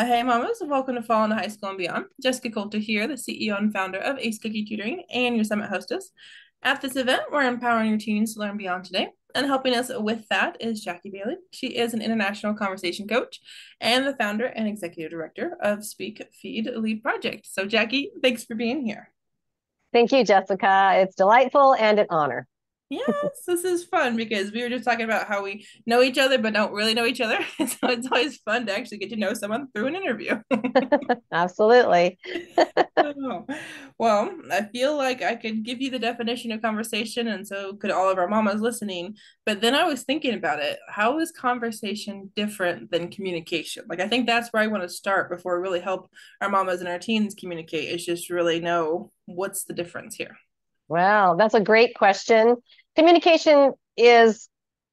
Hey, mamas, and welcome to Fall into High School and Beyond. Jessica Coulter here, the CEO and founder of Ace Cookie Tutoring and your summit hostess. At this event, we're empowering your teens to learn beyond today. And helping us with that is Jackie Bailey. She is an international conversation coach and the founder and executive director of Speak, Feed, Lead Project. So, Jackie, thanks for being here. Thank you, Jessica. It's delightful and an honor. Yes, this is fun because we were just talking about how we know each other but don't really know each other. So it's always fun to actually get to know someone through an interview. Absolutely. Oh, well, I feel like I could give you the definition of conversation, and so could all of our mamas listening. But then I was thinking about it. How is conversation different than communication? Like, I think that's where I want to start before we really help our mamas and our teens communicate, is just really know what's the difference here. Well, that's a great question. Communication is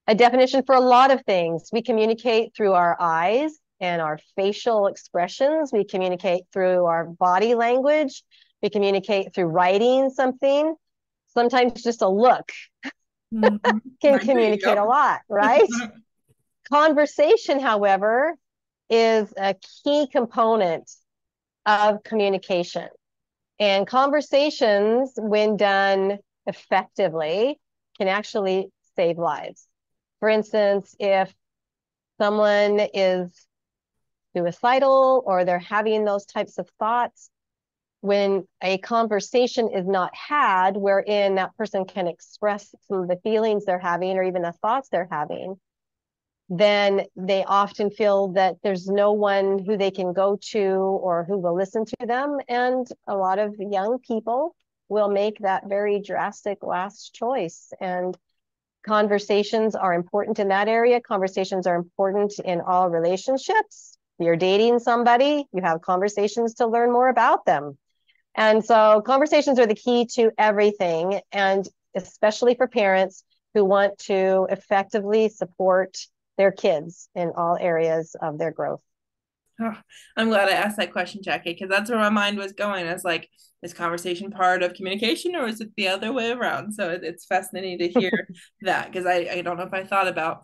a definition for a lot of things. We communicate through our eyes and our facial expressions. We communicate through our body language. We communicate through writing something. Sometimes just a look Mhm. can I agree. communicate a Yep. lot, right? Conversation, however, is a key component of communication. And conversations, when done effectively, can actually save lives. For instance, if someone is suicidal or they're having those types of thoughts, when a conversation is not had wherein that person can express some of the feelings they're having or even the thoughts they're having, then they often feel that there's no one who they can go to or who will listen to them. And a lot of young people will make that very drastic last choice. And conversations are important in that area. Conversations are important in all relationships. You're dating somebody, you have conversations to learn more about them. And so conversations are the key to everything, and especially for parents who want to effectively support their kids in all areas of their growth. Oh, I'm glad I asked that question, Jackie, because that's where my mind was going. I was like, is conversation part of communication or is it the other way around? So it's fascinating to hear that because I don't know if I thought about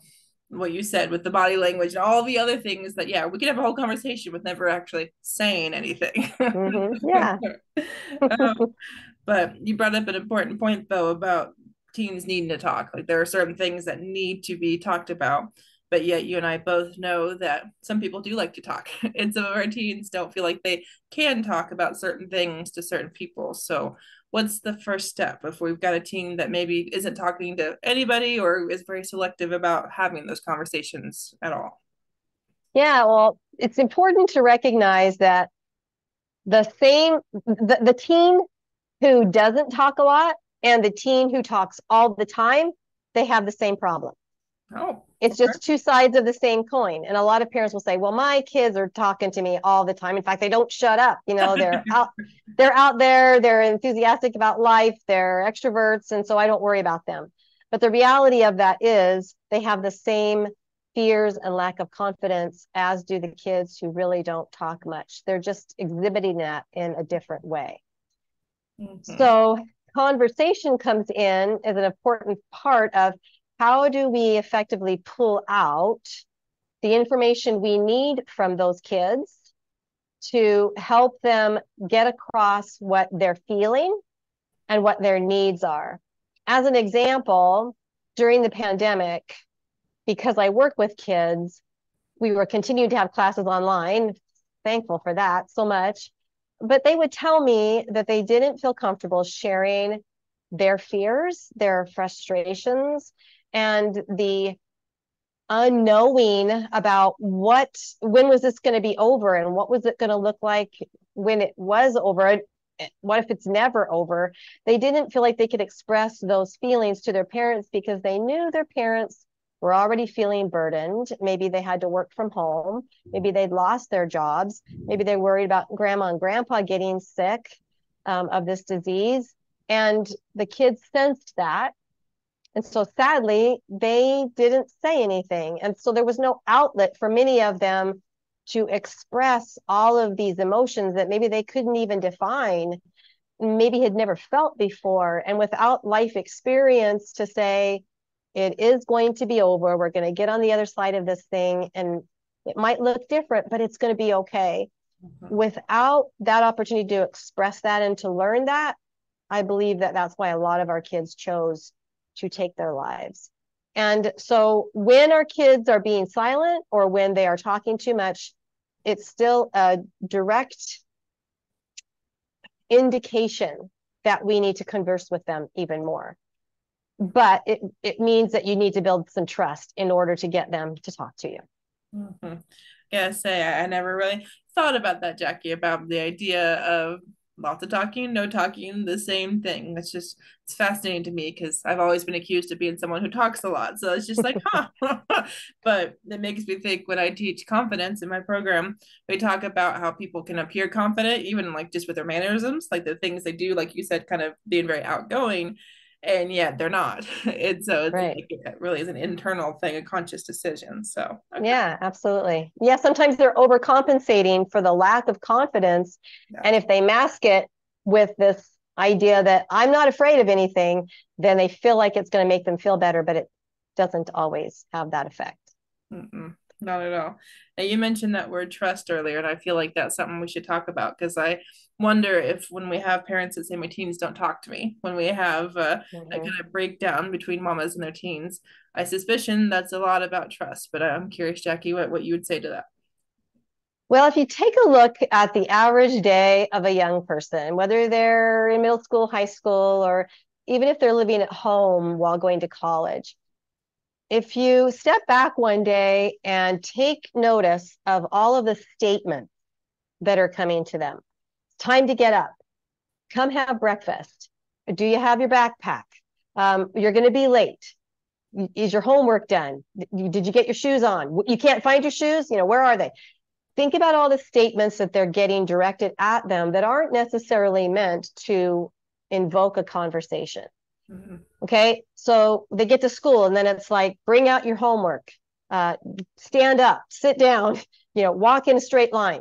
what you said with the body language and all the other things that, yeah, we could have a whole conversation with never actually saying anything. Yeah. um, but you brought up an important point, though, about teens needing to talk. Like there are certain things that need to be talked about, but yet you and I both know that some people do like to talk, and some of our teens don't feel like they can talk about certain things to certain people. So, what's the first step if we've got a teen that maybe isn't talking to anybody or is very selective about having those conversations at all? Yeah, well, it's important to recognize that the teen who doesn't talk a lot and the teen who talks all the time, they have the same problem. Oh, It's okay. just two sides of the same coin. And a lot of parents will say, well, my kids are talking to me all the time. In fact, they don't shut up. They're out there, they're enthusiastic about life, they're extroverts, and so I don't worry about them. But the reality of that is they have the same fears and lack of confidence as do the kids who really don't talk much. They're just exhibiting that in a different way. Mhm. So conversation comes in as an important part of how do we effectively pull out the information we need from those kids to help them get across what they're feeling and what their needs are. As an example, during the pandemic, because I work with kids, we were continuing to have classes online. Thankful for that so much. But they would tell me that they didn't feel comfortable sharing their fears, their frustrations, and the unknowing about when was this going to be over and what was it going to look like when it was over. What if it's never over? They didn't feel like they could express those feelings to their parents because they knew their parents were already feeling burdened. Maybe they had to work from home. Maybe they'd lost their jobs. Maybe they worried about grandma and grandpa getting sick of this disease. And the kids sensed that, and so sadly, they didn't say anything. And so there was no outlet for many of them to express all of these emotions that maybe they couldn't even define, maybe had never felt before. And without life experience to say, it is going to be over, we're going to get on the other side of this thing. And It might look different, but it's going to be okay. Mhm. Without that opportunity to express that and to learn that, I believe that that's why a lot of our kids chose to take their lives. And so when our kids are being silent or when they are talking too much, it's still a direct indication that we need to converse with them even more. But it means that you need to build some trust in order to get them to talk to you. Mhm. Yeah, say I never really thought about that, Jackie, about the idea of lots of talking, no talking, the same thing. It's fascinating to me because I've always been accused of being someone who talks a lot. So it's just like, huh. But it makes me think when I teach confidence in my program, we talk about how people can appear confident, even like just with their mannerisms, like the things they do, like you said, kind of being very outgoing, and yet they're not. And so it's Right. like it really is an internal thing, a conscious decision. So okay. Yeah, absolutely. Yeah, sometimes they're overcompensating for the lack of confidence. Yeah. And if they mask it with this idea that I'm not afraid of anything, then they feel like it's going to make them feel better, but it doesn't always have that effect. Mm-mm, not at all. Now you mentioned that word trust earlier, and I feel like that's something we should talk about because I wonder if when we have parents that say my teens don't talk to me, when we have that Mhm. kind of breakdown between mamas and their teens, I suspicion that's a lot about trust. But I'm curious, Jackie, what you would say to that. Well, if you take a look at the average day of a young person, whether they're in middle school, high school, or even if they're living at home while going to college, if you step back one day and take notice of all of the statements that are coming to them, time to get up, come have breakfast. Do you have your backpack? You're going to be late. Is your homework done? Did you get your shoes on? You can't find your shoes? Where are they? Think about all the statements that they're getting directed at them that aren't necessarily meant to invoke a conversation. Mhm. Okay, so they get to school and then it's like, bring out your homework, uh, stand up, sit down, walk in a straight line.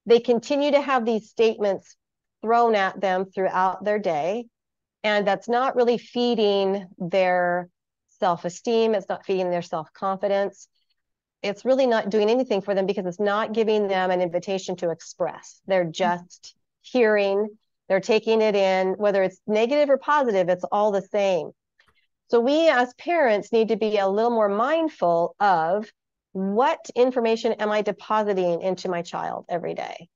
They continue to have these statements thrown at them throughout their day, and that's not really feeding their self-esteem. It's not feeding their self-confidence. It's really not doing anything for them because it's not giving them an invitation to express. They're just hearing, they're taking it in, whether it's negative or positive, it's all the same. So we as parents need to be a little more mindful of what information am I depositing into my child every day?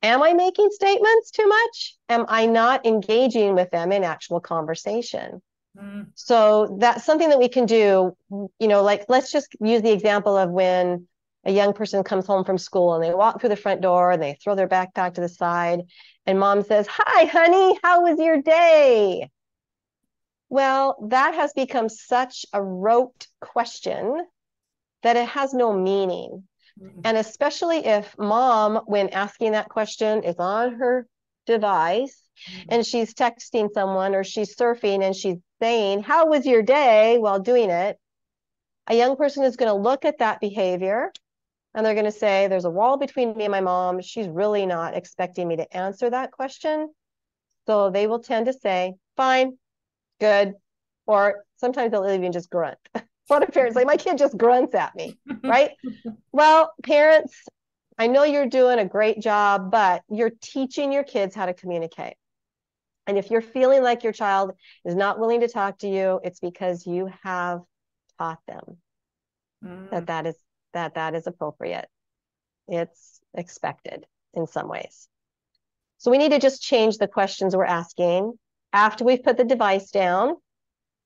Am I making statements too much? Am I not engaging with them in actual conversation? Mhm. So that's something that we can do, like let's just use the example of when a young person comes home from school and they walk through the front door and they throw their backpack to the side and mom says, "Hi, honey, how was your day?" Well, that has become such a rote question that it has no meaning. Mhm. And especially if mom, when asking that question, is on her device Mhm. and she's texting someone or she's surfing and she's saying, "How was your day?" while doing it, a young person is going to look at that behavior and they're going to say, "There's a wall between me and my mom. She's really not expecting me to answer that question." So they will tend to say, "Fine, good." Or sometimes they'll even just grunt. A lot of parents like, "My kid just grunts at me," right? Well, parents, I know you're doing a great job, but you're teaching your kids how to communicate. And if you're feeling like your child is not willing to talk to you, it's because you have taught them Mhm. that that is appropriate. It's expected in some ways. So we need to just change the questions we're asking after we've put the device down.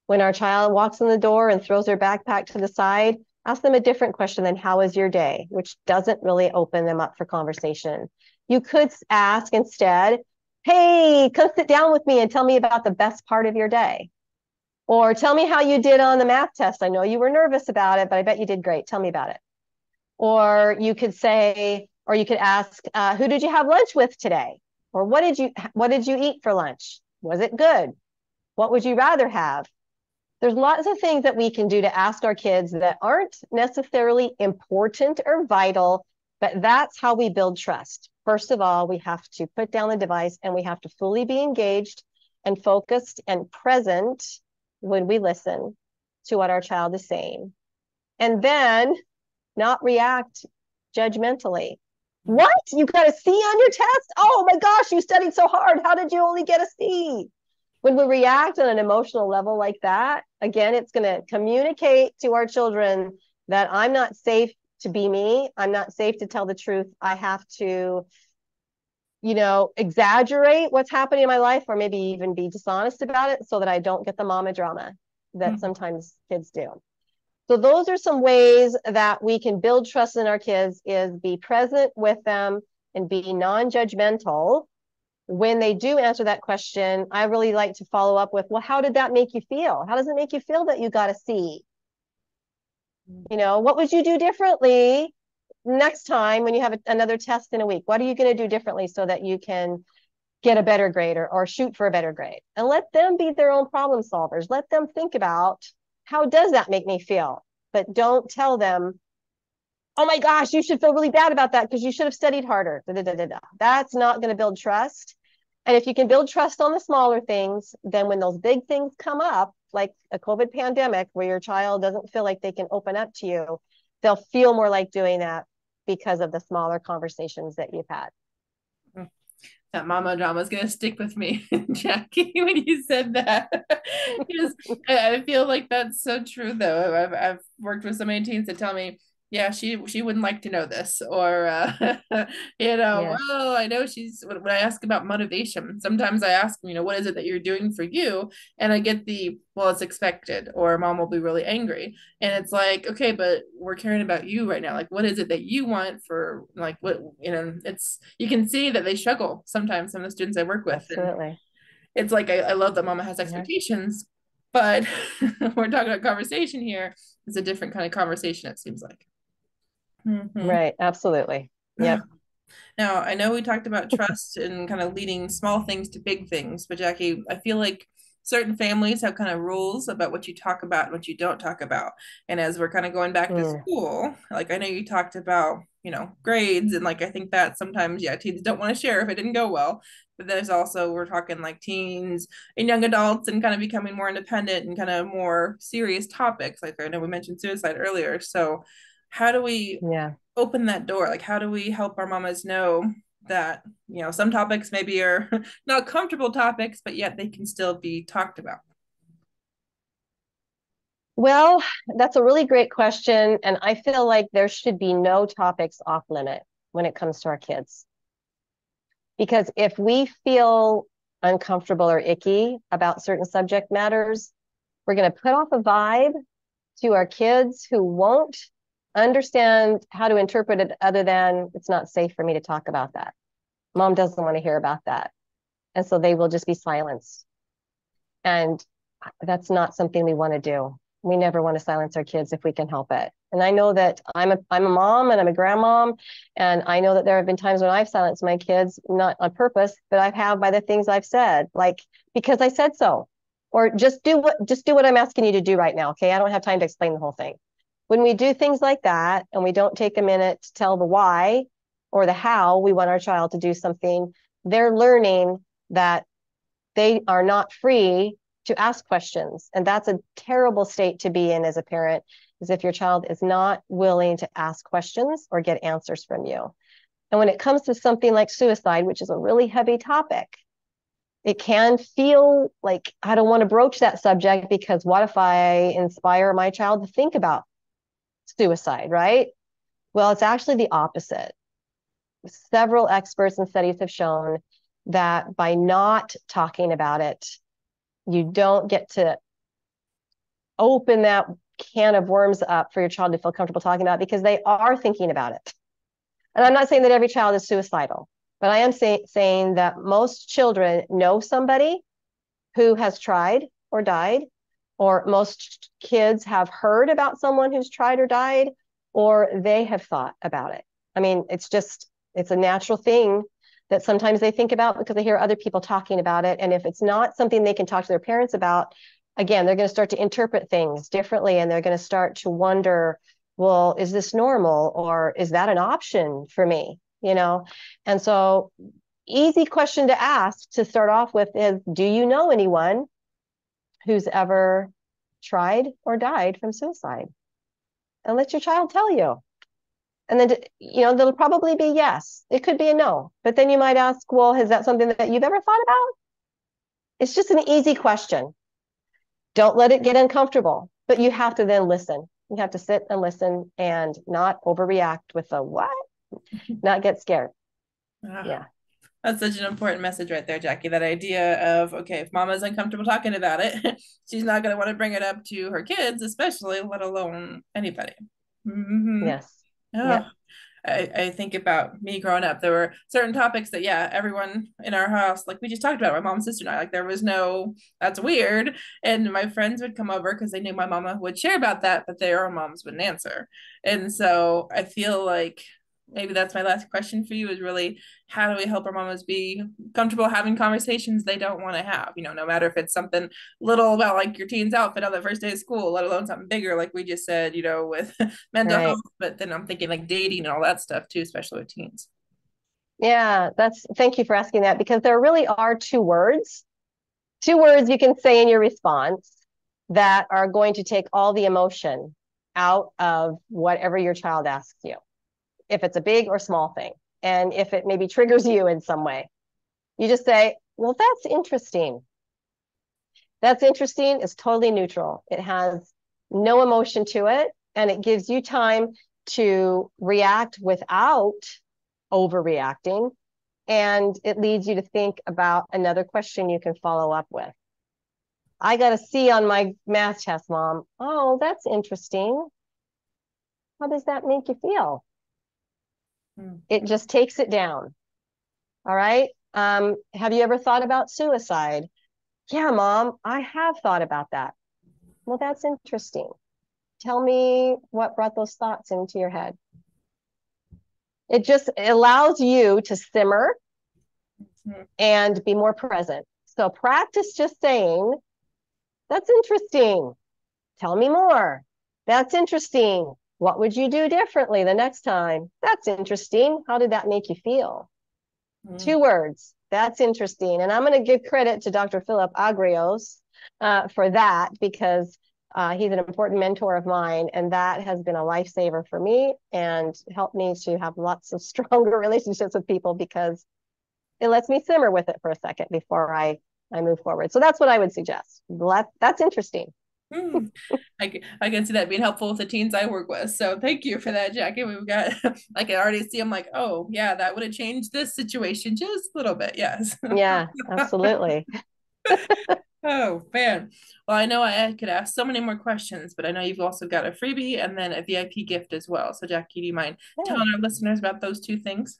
When our child walks in the door and throws their backpack to the side, ask them a different question than "How was your day?" which doesn't really open them up for conversation. You could ask instead, "Hey, come sit down with me and tell me about the best part of your day." Or "Tell me how you did on the math test. I know you were nervous about it, but I bet you did great. Tell me about it." Or you could say, or you could ask, "Who did you have lunch with today?" Or what did you eat for lunch? Was it good? What would you rather have? There's lots of things that we can do to ask our kids that aren't necessarily important or vital, but that's how we build trust. First of all, we have to put down the device and we have to fully be engaged and focused and present when we listen to what our child is saying. And then not react judgmentally. What? You got a C on your test? Oh my gosh, you studied so hard. How did you only get a C? When we react on an emotional level like that, again, it's going to communicate to our children that I'm not safe to be me. I'm not safe to tell the truth. I have to, exaggerate what's happening in my life, or maybe even be dishonest about it so that I don't get the mama drama that sometimes kids do. So those are some ways that we can build trust in our kids, is be present with them and be non-judgmental. When they do answer that question, I really like to follow up with, well, how did that make you feel? How does it make you feel that you got a C? What would you do differently next time when you have another test in a week? What are you going to do differently so that you can get a better grade, or shoot for a better grade? And let them be their own problem solvers. Let them think about, how does that make me feel? But don't tell them, oh my gosh, you should feel really bad about that because you should have studied harder. Da, da, da, da, da. That's not going to build trust. And if you can build trust on the smaller things, then when those big things come up, like a COVID pandemic, where your child doesn't feel like they can open up to you, they'll feel more like doing that because of the smaller conversations that you've had. That mama drama is going to stick with me, Jackie, when you said that. Because I feel like that's so true, though. I've worked with so many teens that tell me, yeah, she wouldn't like to know this, or Yes. well, I know she's, when I ask about motivation, sometimes I ask them, what is it that you're doing for you? And I get the, well, it's expected, or mom will be really angry. And it's like, okay, but we're caring about you right now. Like, what is it that you want for, like, what, it's, you can see that they struggle sometimes, some of the students I work with. And Absolutely. it's like, I love that mama has Yeah. expectations, but we're talking about conversation here. It's a different kind of conversation, it seems like. Right. Absolutely. Yep. Now, I know we talked about trust and kind of leading small things to big things, but Jackie, I feel like certain families have kind of rules about what you talk about and what you don't talk about. And as we're kind of going back to Mm. school, like I know you talked about, grades, and like I think that sometimes, yeah, teens don't want to share if it didn't go well. But there's also, we're talking like teens and young adults and kind of becoming more independent and kind of more serious topics. Like I know we mentioned suicide earlier. So how do we Yeah. open that door? Like, how do we help our mamas know that, some topics maybe are not comfortable topics, but yet they can still be talked about? Well, that's a really great question. And I feel like there should be no topics off limit when it comes to our kids. Because if we feel uncomfortable or icky about certain subject matters, we're going to put off a vibe to our kids who won't understand how to interpret it, other than, it's not safe for me to talk about that. Mom doesn't want to hear about that. And so they will just be silenced. And that's not something we want to do. We never want to silence our kids if we can help it. And I know that I'm a mom and I'm a grandmom, and I know that there have been times when I've silenced my kids, not on purpose, but I have by the things I've said, like, because I said so, or just do what I'm asking you to do right now. Okay, I don't have time to explain the whole thing. When we do things like that and we don't take a minute to tell the why or the how we want our child to do something, they're learning that they are not free to ask questions. And that's a terrible state to be in as a parent, is if your child is not willing to ask questions or get answers from you. And when it comes to something like suicide, which is a really heavy topic, it can feel like, I don't want to broach that subject because what if I inspire my child to think about suicide, right? Well, it's actually the opposite. Several experts and studies have shown that by not talking about it, you don't get to open that can of worms up for your child to feel comfortable talking about, because they are thinking about it. And I'm not saying that every child is suicidal, but I am saying that most children know somebody who has tried or died, or most kids have heard about someone who's tried or died, or they have thought about it. I mean, it's a natural thing that sometimes they think about because they hear other people talking about it. And if it's not something they can talk to their parents about, again, they're going to start to interpret things differently, and they're going to start to wonder, well, is this normal, or is that an option for me? And so, easy question to ask to start off with is, do you know anyone who's ever tried or died from suicide? And let your child tell you. And then, there'll probably be yes. It could be a no. But then you might ask, well, is that something that you've ever thought about? It's just an easy question. Don't let it get uncomfortable, but you have to then listen. You have to sit and listen and not overreact with the what, not get scared. Ah, Yeah, that's such an important message right there, Jackie. That idea of, okay, if mama's uncomfortable talking about it, she's not going to want to bring it up to her kids, especially, let alone anybody. Mm-hmm. yes, Oh, yep, I think about me growing up. There were certain topics that, yeah, everyone in our house, like we just talked about, my mom, sister, and I, like there was no, that's weird. And my friends would come over because they knew my mama would share about that, but their own moms wouldn't answer. And so I feel like maybe that's my last question for you is really how do we help our mamas be comfortable having conversations they don't want to have? No matter if it's something little about like your teen's outfit on the first day of school, let alone something bigger, like we just said, with mental health, right. but then I'm thinking like dating and all that stuff too, especially with teens. Yeah, thank you for asking that because there really are two words you can say in your response that are going to take all the emotion out of whatever your child asks you, if it's a big or small thing. And if it maybe triggers you in some way, you just say, well, that's interesting. That's interesting is totally neutral. It has no emotion to it, and it gives you time to react without overreacting. And it leads you to think about another question you can follow up with. I got a C on my math test, Mom. Oh, that's interesting. How does that make you feel? Mm. It just takes it down. All right. Have you ever thought about suicide? Yeah, Mom, I have thought about that. Well, that's interesting. Tell me what brought those thoughts into your head. It just allows you to simmer Mm. and be more present. So practice just saying, that's interesting. Tell me more. That's interesting. What would you do differently the next time? That's interesting. How did that make you feel? Mm. 2 words. That's interesting. And I'm going to give credit to Dr. Philip Agrios for that because he's an important mentor of mine. And that has been a lifesaver for me and helped me to have lots of stronger relationships with people because it lets me simmer with it for a second before I move forward. So that's what I would suggest. That's interesting. Mm. I can see that being helpful with the teens I work with. So thank you for that, Jackie. We've got, I can already see, I'm like, oh, yeah, that would have changed this situation just a little bit. Yes. Yeah, absolutely. Oh, man. Well, I know I could ask so many more questions, but I know you've also got a freebie and then a VIP gift as well. So, Jackie, do you mind Yeah. telling our listeners about those two things?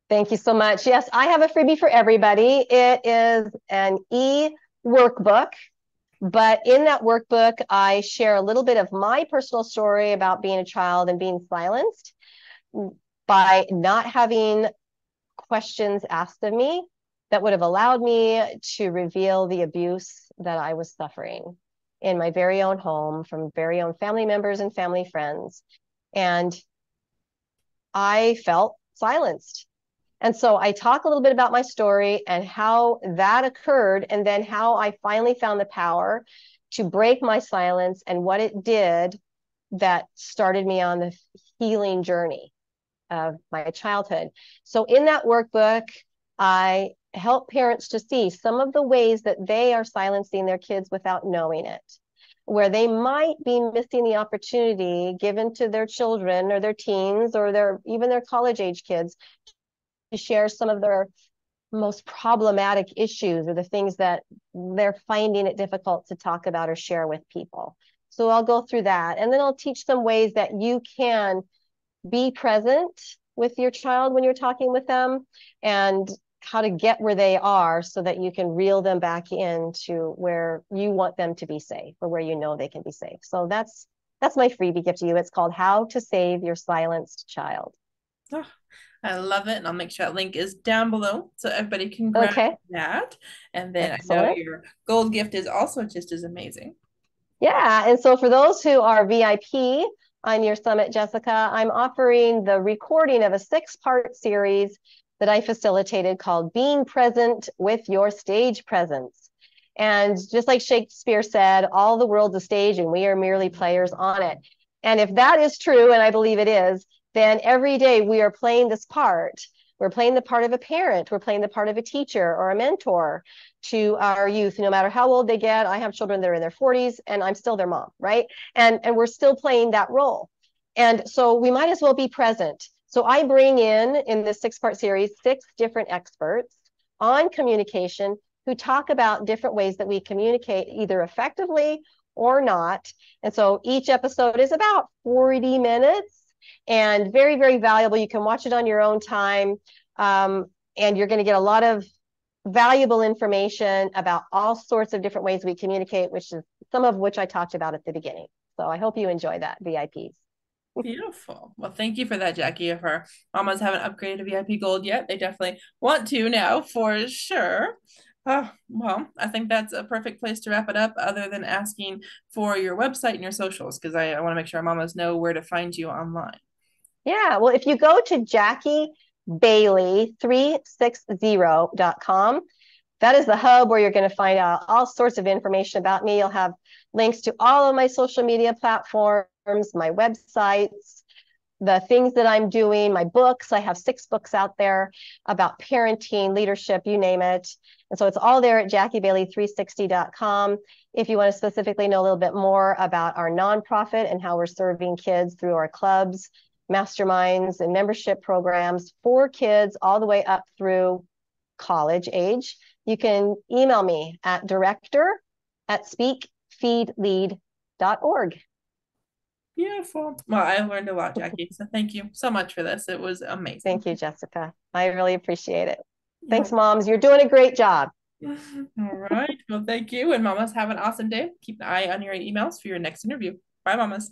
Thank you so much. Yes, I have a freebie for everybody. It is an e-workbook, but in that workbook, I share a little bit of my personal story about being a child and being silenced by not having questions asked of me that would have allowed me to reveal the abuse that I was suffering in my very own home from very own family members and family friends. And I felt silenced. And so I talk a little bit about my story and how that occurred, and then how I finally found the power to break my silence and what it did that started me on the healing journey of my childhood. So in that workbook, I help parents to see some of the ways that they are silencing their kids without knowing it, where they might be missing the opportunity given to their children or their teens or even their college age kids to share some of their most problematic issues or the things that they're finding it difficult to talk about or share with people. So I'll go through that, and then I'll teach them ways that you can be present with your child when you're talking with them, and how to get where they are so that you can reel them back into where you want them to be safe or where you know they can be safe. So that's my freebie gift to you. It's called How to Save Your Silenced Child. Oh, I love it. And I'll make sure that link is down below so everybody can grab Okay, that. And then I know excellent. your gold gift is also just as amazing. Yeah, and so for those who are VIP on your summit, Jessica, I'm offering the recording of a 6-part series that I facilitated called Being Present with Your Stage Presence. And just like Shakespeare said, all the world's a stage and we are merely players on it. And if that is true, and I believe it is, then every day we are playing this part. We're playing the part of a parent. We're playing the part of a teacher or a mentor to our youth, no matter how old they get. I have children that are in their 40s and I'm still their mom, right? And we're still playing that role. And so we might as well be present. So I bring in this 6-part series, 6 different experts on communication who talk about different ways that we communicate either effectively or not. And so each episode is about 40 minutes and very, very valuable. You can watch it on your own time. And you're going to get a lot of valuable information about all sorts of different ways we communicate, which is some of which I talked about at the beginning. So I hope you enjoy that, VIPs. Beautiful. Well, thank you for that, Jackie. If our mamas haven't upgraded to VIP Gold yet, they definitely want to now for sure. Oh, well, I think that's a perfect place to wrap it up, other than asking for your website and your socials, because I want to make sure our mamas know where to find you online. Yeah, well, if you go to JackieBailey360.com, that is the hub where you're going to find out all sorts of information about me. You'll have links to all of my social media platforms, my websites, the things that I'm doing, my books. I have 6 books out there about parenting, leadership, you name it. And so it's all there at JackieBailey360.com. If you want to specifically know a little bit more about our nonprofit and how we're serving kids through our clubs, masterminds, and membership programs for kids all the way up through college age, you can email me at director@speakfeedlead.org. Beautiful. Well, I learned a lot, Jackie. So thank you so much for this. It was amazing. Thank you, Jessica. I really appreciate it. Yeah. Thanks, moms. You're doing a great job. All right. Well, thank you. And mamas, have an awesome day. Keep an eye on your emails for your next interview. Bye, mamas.